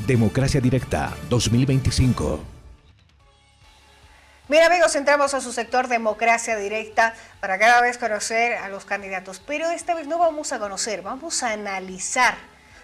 Democracia Directa 2025. Bien, amigos, entramos a su sector Democracia Directa para cada vez conocer a los candidatos. Pero esta vez no vamos a conocer, vamos a analizar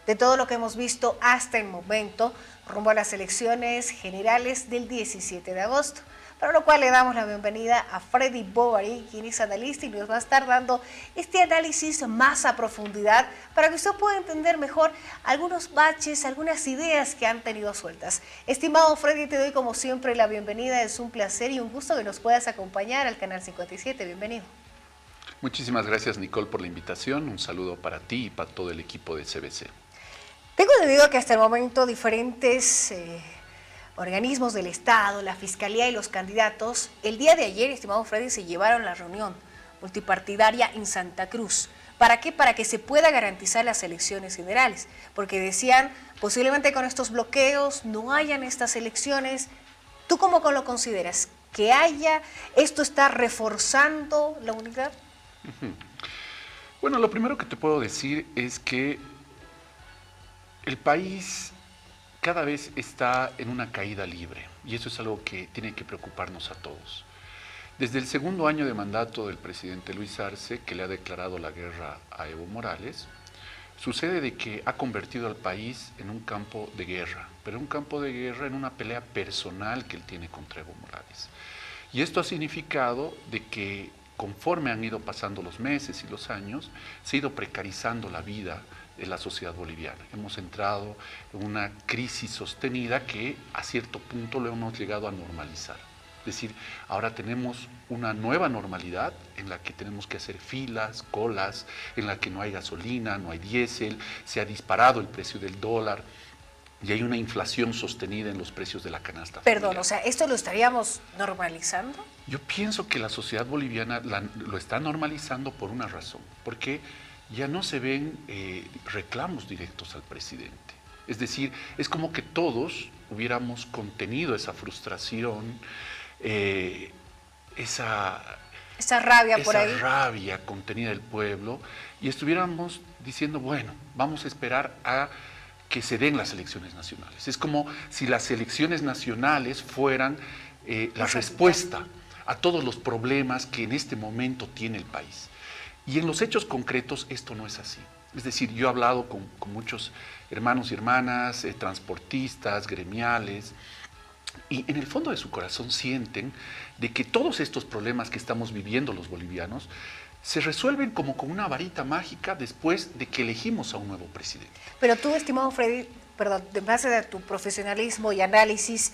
de todo lo que hemos visto hasta el momento rumbo a las elecciones generales del 17 de agosto. Para lo cual le damos la bienvenida a Freddy Bovary, quien es analista y nos va a estar dando este análisis más a profundidad para que usted pueda entender mejor algunos baches, algunas ideas que han tenido sueltas. Estimado Freddy, te doy como siempre la bienvenida. Es un placer y un gusto que nos puedas acompañar al Canal 57. Bienvenido. Muchísimas gracias, Nicole, por la invitación. Un saludo para ti y para todo el equipo de CBC. Tengo entendido que hasta el momento diferentes organismos del Estado, la Fiscalía y los candidatos, el día de ayer, estimado Freddy, se llevaron la reunión multipartidaria en Santa Cruz. ¿Para qué? Para que se pueda garantizar las elecciones generales, porque decían, posiblemente con estos bloqueos no hayan estas elecciones. ¿Tú cómo lo consideras? ¿Que haya? ¿Esto está reforzando la unidad? Bueno, lo primero que te puedo decir es que el país cada vez está en una caída libre y eso es algo que tiene que preocuparnos a todos. Desde el segundo año de mandato del presidente Luis Arce, que le ha declarado la guerra a Evo Morales, sucede de que ha convertido al país en un campo de guerra, pero un campo de guerra en una pelea personal que él tiene contra Evo Morales. Y esto ha significado de que conforme han ido pasando los meses y los años, se ha ido precarizando la vida de la sociedad boliviana. Hemos entrado en una crisis sostenida que a cierto punto lo hemos llegado a normalizar. Es decir, ahora tenemos una nueva normalidad en la que tenemos que hacer filas, colas, en la que no hay gasolina, no hay diésel, se ha disparado el precio del dólar y hay una inflación sostenida en los precios de la canasta familiar. Perdón, o sea, ¿esto lo estaríamos normalizando? Yo pienso que la sociedad boliviana lo está normalizando por una razón, porque ya no se ven reclamos directos al presidente. Es decir, es como que todos hubiéramos contenido esa frustración, esa rabia por ahí. Esa rabia contenida del pueblo y estuviéramos diciendo, bueno, vamos a esperar a que se den las elecciones nacionales. Es como si las elecciones nacionales fueran la respuesta a todos los problemas que en este momento tiene el país. Y en los hechos concretos esto no es así. Es decir, yo he hablado con muchos hermanos y hermanas, transportistas, gremiales, y en el fondo de su corazón sienten de que todos estos problemas que estamos viviendo los bolivianos se resuelven como con una varita mágica después de que elegimos a un nuevo presidente. Pero tú, estimado Freddy, perdón, de base de tu profesionalismo y análisis,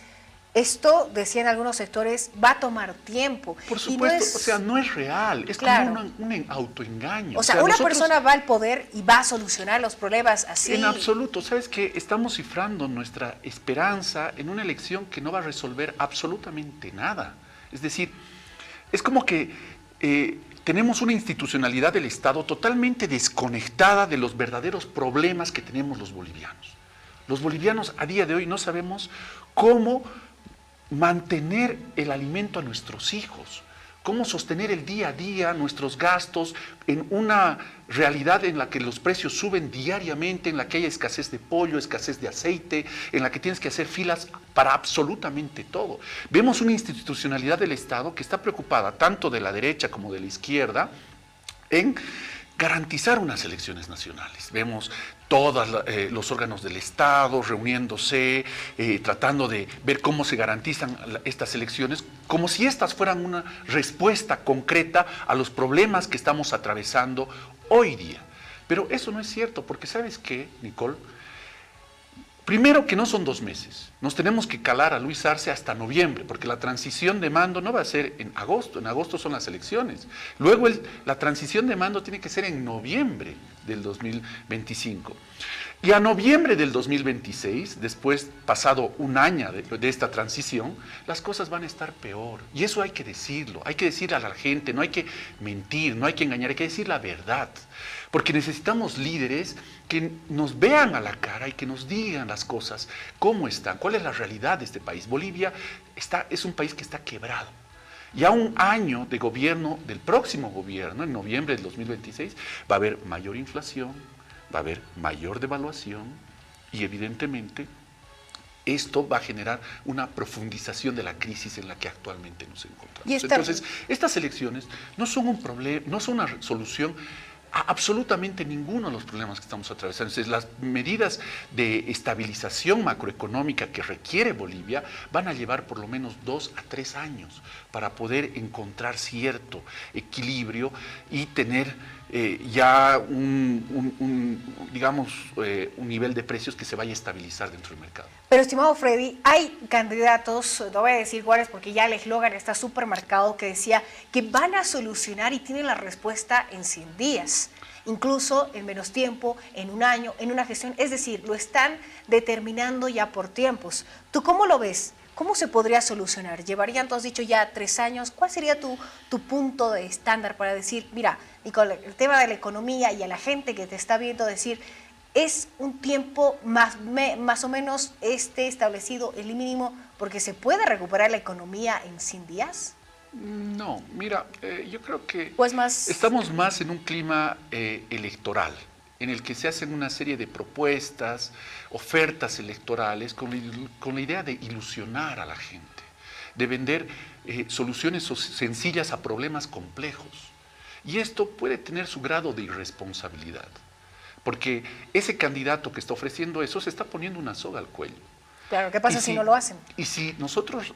esto, decían algunos sectores, va a tomar tiempo. Por supuesto, o sea, no es real, es claro, como un autoengaño. O sea, una persona va al poder y va a solucionar los problemas así. En absoluto, ¿sabes qué? Estamos cifrando nuestra esperanza en una elección que no va a resolver absolutamente nada. Es decir, es como que tenemos una institucionalidad del Estado totalmente desconectada de los verdaderos problemas que tenemos los bolivianos. Los bolivianos a día de hoy no sabemos cómo mantener el alimento a nuestros hijos, cómo sostener el día a día nuestros gastos en una realidad en la que los precios suben diariamente, en la que hay escasez de pollo, escasez de aceite, en la que tienes que hacer filas para absolutamente todo. Vemos una institucionalidad del Estado que está preocupada tanto de la derecha como de la izquierda en garantizar unas elecciones nacionales. Vemos todos los órganos del Estado reuniéndose, tratando de ver cómo se garantizan estas elecciones, como si estas fueran una respuesta concreta a los problemas que estamos atravesando hoy día. Pero eso no es cierto, porque ¿sabes qué, Nicole? Primero que no son 2 meses, nos tenemos que calar a Luis Arce hasta noviembre, porque la transición de mando no va a ser en agosto son las elecciones. Luego la transición de mando tiene que ser en noviembre del 2025. Y a noviembre del 2026, después, pasado un año de esta transición, las cosas van a estar peor. Y eso hay que decirlo, hay que decirle a la gente, no hay que mentir, no hay que engañar, hay que decir la verdad. Porque necesitamos líderes que nos vean a la cara y que nos digan las cosas, cómo están, cuál es la realidad de este país. Bolivia es un país que está quebrado. Y a un año de gobierno, del próximo gobierno, en noviembre del 2026, va a haber mayor inflación, va a haber mayor devaluación y evidentemente esto va a generar una profundización de la crisis en la que actualmente nos encontramos. Y Entonces, estas elecciones no son un problema, no son una solución a absolutamente ninguno de los problemas que estamos atravesando. Entonces, las medidas de estabilización macroeconómica que requiere Bolivia van a llevar por lo menos 2 a 3 años para poder encontrar cierto equilibrio y tener digamos, un nivel de precios que se vaya a estabilizar dentro del mercado. Pero, estimado Freddy, hay candidatos, no voy a decir cuáles porque ya el eslogan está súper marcado, que decía que van a solucionar y tienen la respuesta en 100 días, incluso en menos tiempo, en un año, en una gestión. Es decir, lo están determinando ya por tiempos. ¿Tú cómo lo ves? ¿Cómo se podría solucionar? ¿Llevarían, tú has dicho ya 3 años? ¿Cuál sería tu punto de estándar para decir, mira, y con el tema de la economía y a la gente que te está viendo decir, es un tiempo más o menos establecido, el mínimo, porque se puede recuperar la economía en 100 días? No, mira, yo creo que Pues más... estamos más en un clima electoral, en el que se hacen una serie de propuestas, ofertas electorales con la idea de ilusionar a la gente, de vender soluciones sencillas a problemas complejos. Y esto puede tener su grado de irresponsabilidad, porque ese candidato que está ofreciendo eso se está poniendo una soga al cuello. Claro, ¿qué pasa si no lo hacen? Y si nosotros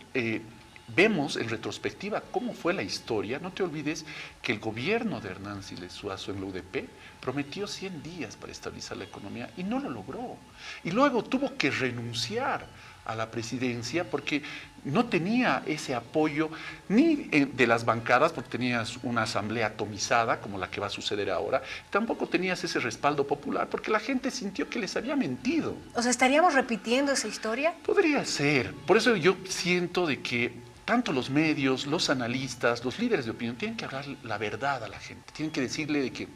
vemos en retrospectiva cómo fue la historia, no te olvides que el gobierno de Hernán Siles Suazo en la UDP prometió 100 días para estabilizar la economía y no lo logró. Y luego tuvo que renunciar a la presidencia porque no tenía ese apoyo ni de las bancadas, porque tenías una asamblea atomizada como la que va a suceder ahora, tampoco tenías ese respaldo popular porque la gente sintió que les había mentido. O sea, ¿estaríamos repitiendo esa historia? Podría ser. Por eso yo siento de que tanto los medios, los analistas, los líderes de opinión tienen que hablar la verdad a la gente, tienen que decirle de que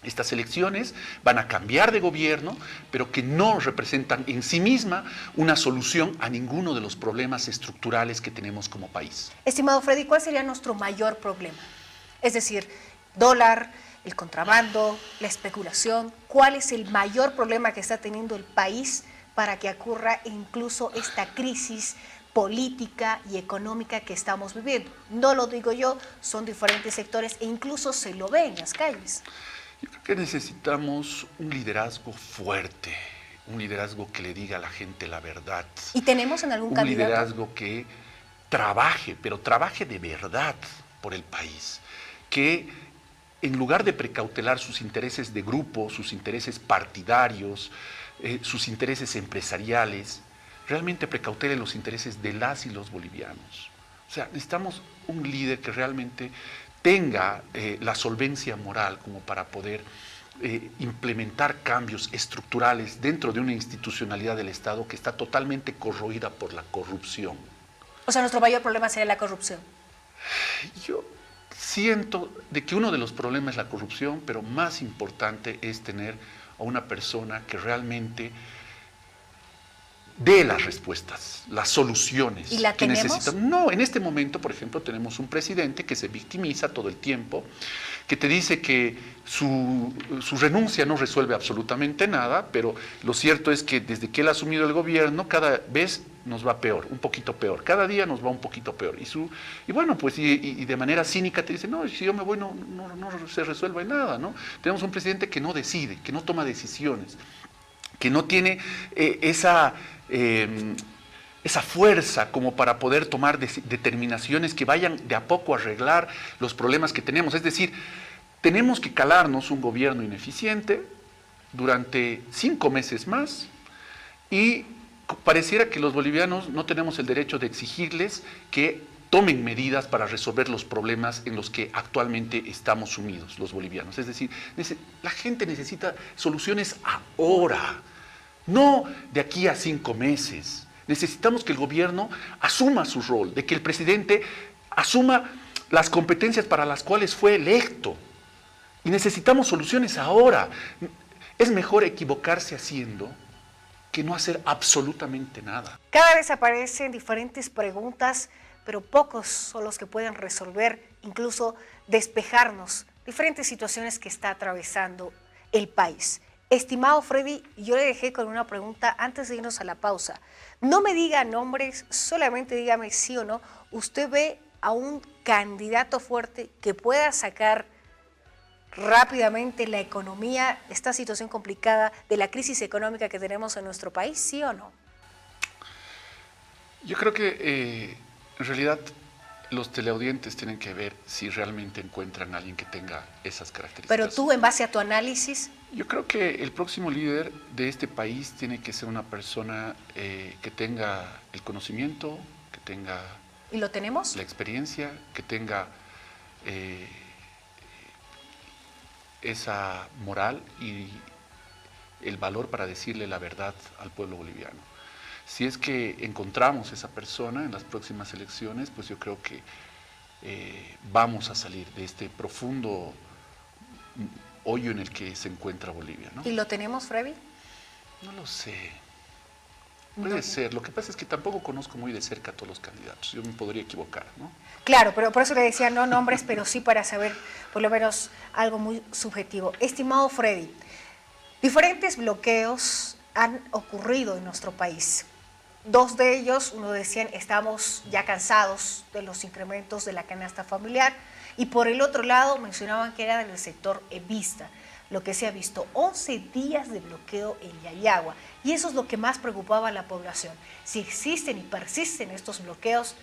estas elecciones van a cambiar de gobierno, pero que no representan en sí misma una solución a ninguno de los problemas estructurales que tenemos como país. Estimado Freddy, ¿cuál sería nuestro mayor problema? Es decir, dólar, el contrabando, la especulación. ¿Cuál es el mayor problema que está teniendo el país para que ocurra incluso esta crisis política y económica que estamos viviendo? No lo digo yo, son diferentes sectores e incluso se lo ve en las calles. Yo creo que necesitamos un liderazgo fuerte, un liderazgo que le diga a la gente la verdad. ¿Y tenemos en algún candidato? Un liderazgo que trabaje, pero trabaje de verdad por el país, que en lugar de precautelar sus intereses de grupo, sus intereses partidarios, sus intereses empresariales, realmente precautele los intereses de las y los bolivianos. O sea, necesitamos un líder que realmente tenga la solvencia moral como para poder implementar cambios estructurales dentro de una institucionalidad del Estado que está totalmente corroída por la corrupción. O sea, nuestro mayor problema sería la corrupción. Yo siento de que uno de los problemas es la corrupción, pero más importante es tener a una persona que realmente dé las respuestas, las soluciones ¿Y la que tenemos? necesitan. No, en este momento, por ejemplo, tenemos un presidente que se victimiza todo el tiempo, que te dice que su renuncia no resuelve absolutamente nada, pero lo cierto es que desde que él ha asumido el gobierno, cada vez nos va peor, un poquito peor, cada día nos va un poquito peor. Y bueno, pues y de manera cínica te dice, no, si yo me voy no se resuelve nada, ¿no? Tenemos un presidente que no decide, que no toma decisiones, que no tiene esa fuerza como para poder tomar determinaciones que vayan de a poco a arreglar los problemas que tenemos. Es decir, tenemos que calarnos un gobierno ineficiente durante 5 meses más y pareciera que los bolivianos no tenemos el derecho de exigirles que tomen medidas para resolver los problemas en los que actualmente estamos sumidos los bolivianos. Es decir, la gente necesita soluciones ahora, no de aquí a 5 meses. Necesitamos que el gobierno asuma su rol, de que el presidente asuma las competencias para las cuales fue electo. Y necesitamos soluciones ahora. Es mejor equivocarse haciendo que no hacer absolutamente nada. Cada vez aparecen diferentes preguntas, pero pocos son los que pueden resolver, incluso despejarnos diferentes situaciones que está atravesando el país. Estimado Freddy, yo le dejé con una pregunta antes de irnos a la pausa. No me diga nombres, solamente dígame sí o no. ¿Usted ve a un candidato fuerte que pueda sacar rápidamente la economía, esta situación complicada de la crisis económica que tenemos en nuestro país, sí o no? Yo creo que en realidad los teleaudientes tienen que ver si realmente encuentran a alguien que tenga esas características. Pero tú, en base a tu análisis... Yo creo que el próximo líder de este país tiene que ser una persona que tenga el conocimiento, que tenga... ¿Y lo tenemos? La experiencia, que tenga esa moral y el valor para decirle la verdad al pueblo boliviano. Si es que encontramos esa persona en las próximas elecciones, pues yo creo que vamos a salir de este profundo hoyo en el que se encuentra Bolivia, ¿no? ¿Y lo tenemos, Freddy? No lo sé. Puede ser. Lo que pasa es que tampoco conozco muy de cerca a todos los candidatos. Yo me podría equivocar, ¿no? Claro, pero por eso le decía no nombres, pero sí para saber por lo menos algo muy subjetivo. Estimado Freddy, diferentes bloqueos han ocurrido en nuestro país. Dos de ellos, uno decían, estamos ya cansados de los incrementos de la canasta familiar, y por el otro lado mencionaban que era del sector evista, lo que se ha visto 11 días de bloqueo en Yayagua, y eso es lo que más preocupaba a la población. Si existen y persisten estos bloqueos,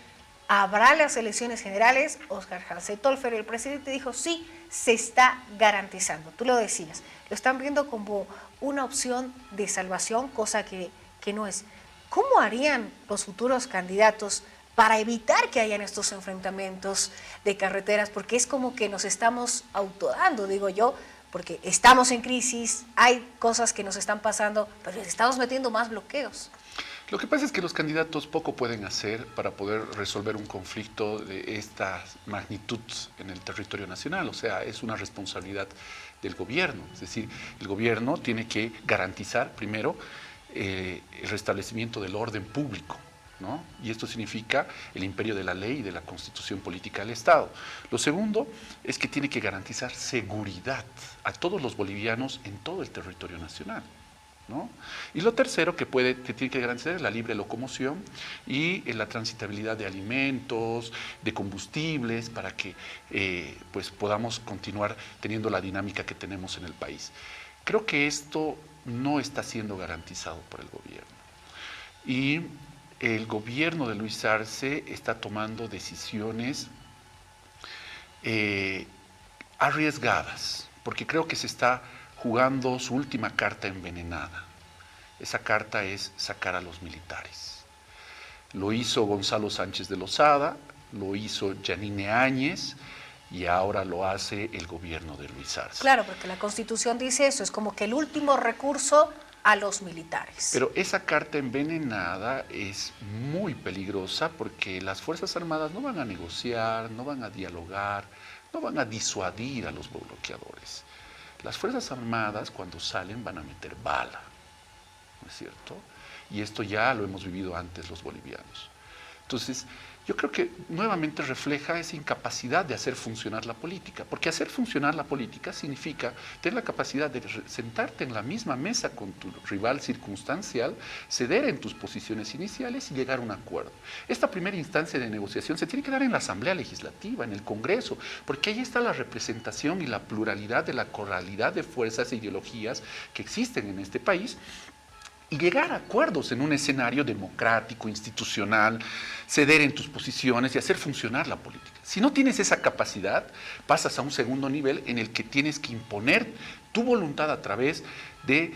¿habrá las elecciones generales? Óscar Hasse-Tolfer, el presidente, dijo sí, se está garantizando. Tú lo decías, lo están viendo como una opción de salvación, cosa que no es. ¿Cómo harían los futuros candidatos para evitar que hayan estos enfrentamientos de carreteras? Porque es como que nos estamos autodando, digo yo, porque estamos en crisis, hay cosas que nos están pasando, pero estamos metiendo más bloqueos. Lo que pasa es que los candidatos poco pueden hacer para poder resolver un conflicto de esta magnitud en el territorio nacional. O sea, es una responsabilidad del gobierno. Es decir, el gobierno tiene que garantizar primero el restablecimiento del orden público, ¿no? Y esto significa el imperio de la ley y de la constitución política del Estado. Lo segundo es que tiene que garantizar seguridad a todos los bolivianos en todo el territorio nacional, ¿no? Y lo tercero que tiene que garantizar es la libre locomoción y la transitabilidad de alimentos, de combustibles, para que pues podamos continuar teniendo la dinámica que tenemos en el país. Creo que esto no está siendo garantizado por el gobierno. Y el gobierno de Luis Arce está tomando decisiones arriesgadas, porque creo que se está jugando su última carta envenenada. Esa carta es sacar a los militares. Lo hizo Gonzalo Sánchez de Lozada, lo hizo Yanine Áñez, y ahora lo hace el gobierno de Luis Arce. Claro, porque la Constitución dice eso, es como que el último recurso a los militares. Pero esa carta envenenada es muy peligrosa porque las Fuerzas Armadas no van a negociar, no van a dialogar, no van a disuadir a los bloqueadores. Las Fuerzas Armadas cuando salen van a meter bala, ¿no es cierto? Y esto ya lo hemos vivido antes los bolivianos. Entonces, yo creo que nuevamente refleja esa incapacidad de hacer funcionar la política, porque hacer funcionar la política significa tener la capacidad de sentarte en la misma mesa con tu rival circunstancial, ceder en tus posiciones iniciales y llegar a un acuerdo. Esta primera instancia de negociación se tiene que dar en la Asamblea Legislativa, en el Congreso, porque ahí está la representación y la pluralidad de la coralidad de fuerzas e ideologías que existen en este país, y llegar a acuerdos en un escenario democrático, institucional, ceder en tus posiciones y hacer funcionar la política. Si no tienes esa capacidad, pasas a un segundo nivel en el que tienes que imponer tu voluntad a través de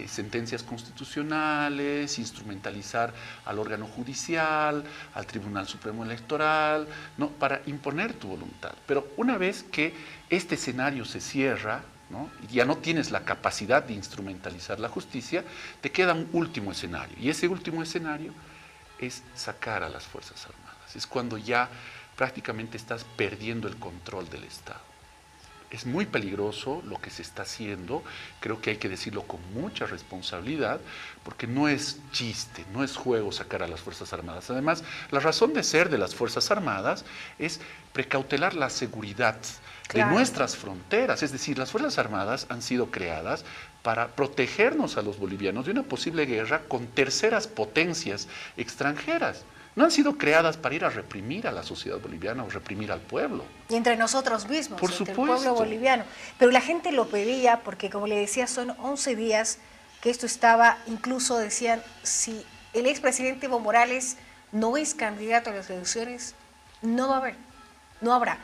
sentencias constitucionales, instrumentalizar al órgano judicial, al Tribunal Supremo Electoral, ¿no? Para imponer tu voluntad. Pero una vez que este escenario se cierra, ¿no? Y ya no tienes la capacidad de instrumentalizar la justicia, te queda un último escenario. Y ese último escenario es sacar a las Fuerzas Armadas. Es cuando ya prácticamente estás perdiendo el control del Estado. Es muy peligroso lo que se está haciendo, creo que hay que decirlo con mucha responsabilidad, porque no es chiste, no es juego sacar a las Fuerzas Armadas. Además, la razón de ser de las Fuerzas Armadas es precautelar la seguridad de nuestras fronteras. Es decir, las Fuerzas Armadas han sido creadas para protegernos a los bolivianos de una posible guerra con terceras potencias extranjeras. No han sido creadas para ir a reprimir a la sociedad boliviana o reprimir al pueblo. Y entre nosotros mismos, Por entre supuesto. el pueblo boliviano. Pero la gente lo pedía porque, como le decía, son 11 días que esto estaba, incluso decían, si el expresidente Evo Morales no es candidato a las elecciones, no va a haber, no habrá.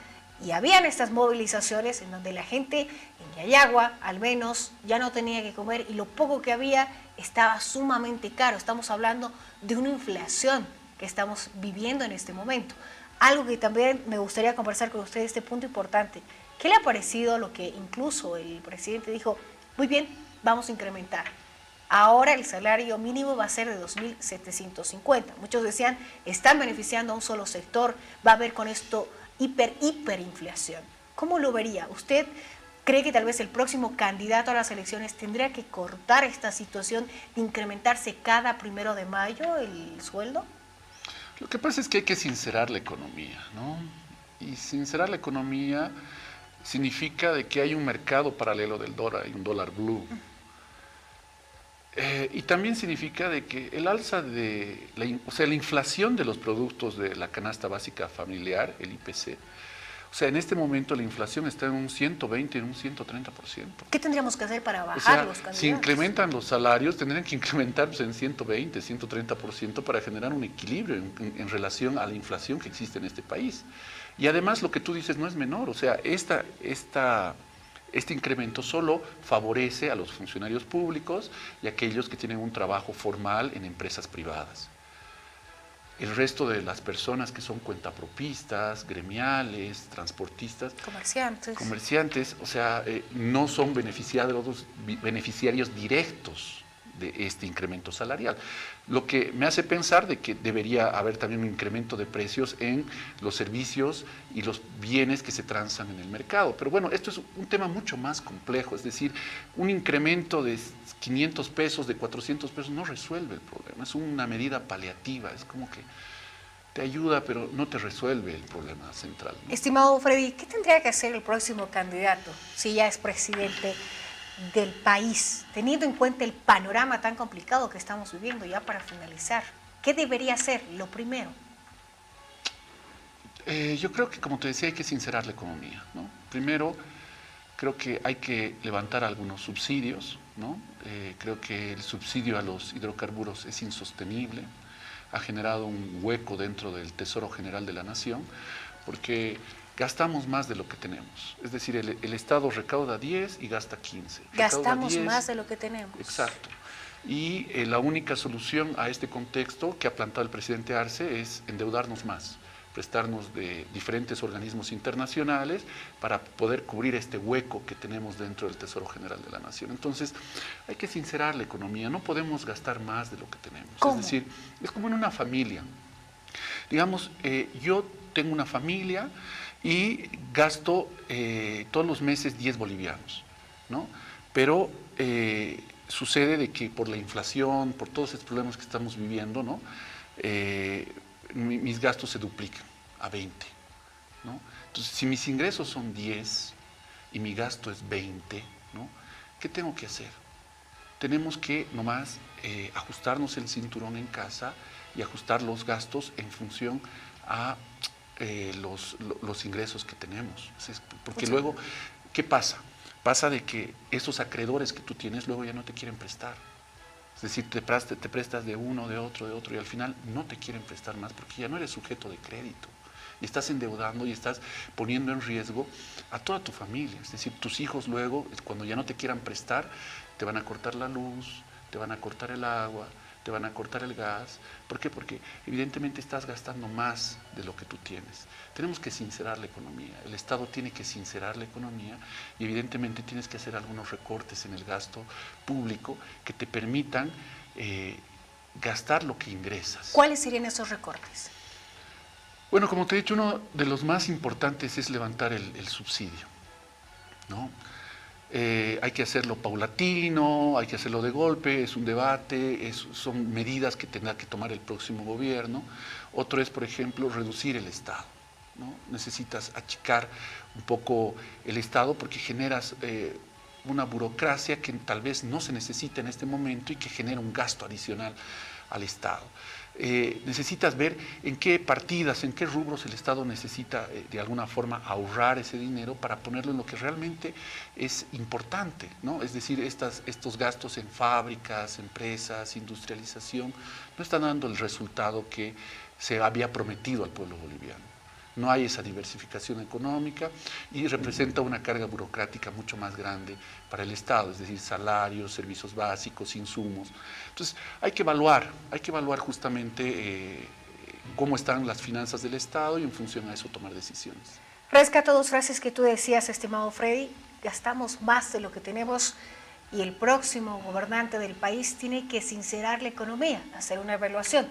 Y habían estas movilizaciones en donde la gente en Yayagua, al menos, ya no tenía que comer y lo poco que había estaba sumamente caro. Estamos hablando de una inflación que estamos viviendo en este momento. Algo que también me gustaría conversar con usted, este punto importante. ¿Qué le ha parecido lo que incluso el presidente dijo? Muy bien, vamos a incrementar. Ahora el salario mínimo va a ser de 2.750. Muchos decían, están beneficiando a un solo sector, va a haber con esto hiperinflación. ¿Cómo lo vería? ¿Usted cree que tal vez el próximo candidato a las elecciones tendría que cortar esta situación de incrementarse cada 1 de mayo el sueldo? Lo que pasa es que hay que sincerar la economía, ¿no? Y sincerar la economía significa de que hay un mercado paralelo del dólar, hay un dólar blue. Y también significa de que el alza de, la inflación de los productos de la canasta básica familiar, el IPC, o sea, en este momento la inflación está en un 120, en un 130%. ¿Qué tendríamos que hacer para bajar los candidatos? Si incrementan los salarios, tendrían que incrementarse en 120, 130% para generar un equilibrio en relación a la inflación que existe en este país. Y además lo que tú dices no es menor, o sea, este incremento solo favorece a los funcionarios públicos y a aquellos que tienen un trabajo formal en empresas privadas. El resto de las personas que son cuentapropistas, gremiales, transportistas, comerciantes, o sea, no son beneficiarios directos de este incremento salarial. Lo que me hace pensar de que debería haber también un incremento de precios en los servicios y los bienes que se transan en el mercado. Pero bueno, esto es un tema mucho más complejo, es decir, un incremento de 500 pesos, de 400 pesos, no resuelve el problema, es una medida paliativa, es como que te ayuda, pero no te resuelve el problema central, ¿no? Estimado Freddy, ¿qué tendría que hacer el próximo candidato si ya es presidente del país, teniendo en cuenta el panorama tan complicado que estamos viviendo? Ya para finalizar, ¿qué debería hacer lo primero? Yo creo que, como te decía, hay que sincerar la economía, ¿no? Primero, creo que hay que levantar algunos subsidios, ¿no? Creo que el subsidio a los hidrocarburos es insostenible, ha generado un hueco dentro del Tesoro General de la Nación, porque gastamos más de lo que tenemos. Es decir, el Estado recauda 10 y gasta 15. Gastamos más de lo que tenemos. Exacto. Y la única solución a este contexto que ha plantado el presidente Arce es endeudarnos más, prestarnos de diferentes organismos internacionales para poder cubrir este hueco que tenemos dentro del Tesoro General de la Nación. Entonces, hay que sincerar la economía, no podemos gastar más de lo que tenemos. ¿Cómo? Es decir, es como en una familia. Digamos, yo tengo una familia y gasto todos los meses 10 bolivianos, ¿no? Pero sucede de que por la inflación, por todos estos problemas que estamos viviendo, ¿no? Mis gastos se duplican a 20, ¿no? Entonces, si mis ingresos son 10 y mi gasto es 20, ¿no? ¿Qué tengo que hacer? Tenemos que nomás ajustarnos el cinturón en casa y ajustar los gastos en función a los ingresos que tenemos. Porque luego, ¿qué pasa? Pasa de que esos acreedores que tú tienes luego ya no te quieren prestar. Es decir, te prestas de uno, de otro, y al final no te quieren prestar más porque ya no eres sujeto de crédito. Y estás endeudando y estás poniendo en riesgo a toda tu familia. Es decir, tus hijos luego, cuando ya no te quieran prestar, te van a cortar la luz, te van a cortar el agua, te van a cortar el gas. ¿Por qué? Porque evidentemente estás gastando más de lo que tú tienes. Tenemos que sincerar la economía. El Estado tiene que sincerar la economía y evidentemente tienes que hacer algunos recortes en el gasto público que te permitan gastar lo que ingresas. ¿Cuáles serían esos recortes? Bueno, como te he dicho, uno de los más importantes es levantar el subsidio. ¿no? Hay que hacerlo paulatino, hay que hacerlo de golpe, es un debate, son medidas que tendrá que tomar el próximo gobierno. Otro es, por ejemplo, reducir el Estado, ¿no? Necesitas achicar un poco el Estado porque generas una burocracia que tal vez no se necesita en este momento y que genera un gasto adicional al Estado. Necesitas ver en qué partidas, en qué rubros el Estado necesita de alguna forma ahorrar ese dinero para ponerlo en lo que realmente es importante, ¿no? Es decir, estos gastos en fábricas, empresas, industrialización, no están dando el resultado que se había prometido al pueblo boliviano. No hay esa diversificación económica y representa una carga burocrática mucho más grande para el Estado, es decir, salarios, servicios básicos, insumos. Entonces, hay que evaluar justamente cómo están las finanzas del Estado y en función a eso tomar decisiones. Rescato dos frases que tú decías, estimado Freddy: gastamos más de lo que tenemos y el próximo gobernante del país tiene que sincerar la economía, hacer una evaluación.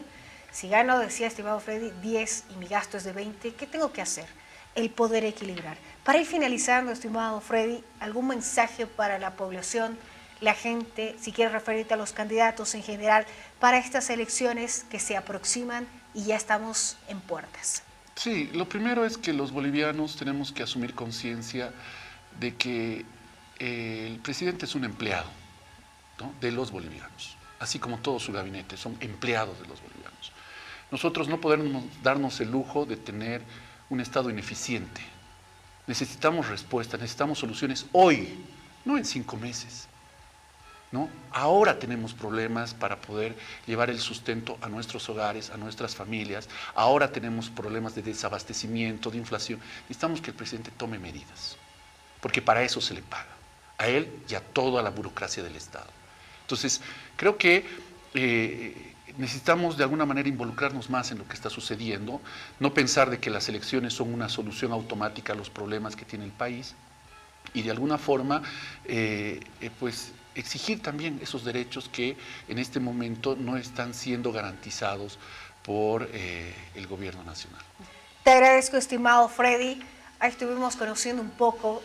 Si gano, decía estimado Freddy, 10 y mi gasto es de 20, ¿qué tengo que hacer? El poder equilibrar. Para ir finalizando, estimado Freddy, ¿algún mensaje para la población, la gente, si quieres referirte a los candidatos en general, para estas elecciones que se aproximan y ya estamos en puertas? Sí, lo primero es que los bolivianos tenemos que asumir conciencia de que el presidente es un empleado, ¿no?, de los bolivianos, así como todo su gabinete, son empleados de los bolivianos. Nosotros no podemos darnos el lujo de tener un Estado ineficiente. Necesitamos respuestas, necesitamos soluciones hoy, no en 5 meses, ¿no? Ahora tenemos problemas para poder llevar el sustento a nuestros hogares, a nuestras familias. Ahora tenemos problemas de desabastecimiento, de inflación. Necesitamos que el presidente tome medidas, porque para eso se le paga, a él y a toda la burocracia del Estado. Entonces, creo que necesitamos de alguna manera involucrarnos más en lo que está sucediendo, no pensar de que las elecciones son una solución automática a los problemas que tiene el país y de alguna forma pues exigir también esos derechos que en este momento no están siendo garantizados por el gobierno nacional. Te agradezco, estimado Freddy. Ahí estuvimos conociendo un poco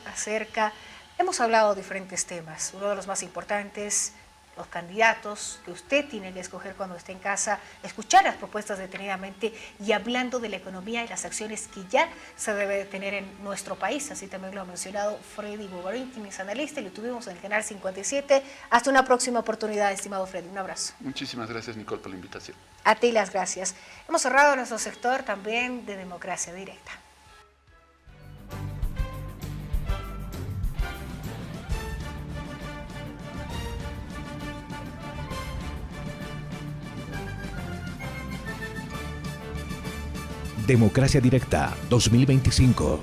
hemos hablado de diferentes temas, uno de los más importantes, los candidatos que usted tiene que escoger cuando esté en casa, escuchar las propuestas detenidamente y hablando de la economía y las acciones que ya se debe tener en nuestro país. Así también lo ha mencionado Freddy Bogarín, quien es analista, y lo tuvimos en el Canal 57. Hasta una próxima oportunidad, estimado Freddy. Un abrazo. Muchísimas gracias, Nicole, por la invitación. A ti las gracias. Hemos cerrado nuestro sector también de Democracia Directa. Democracia Directa 2025.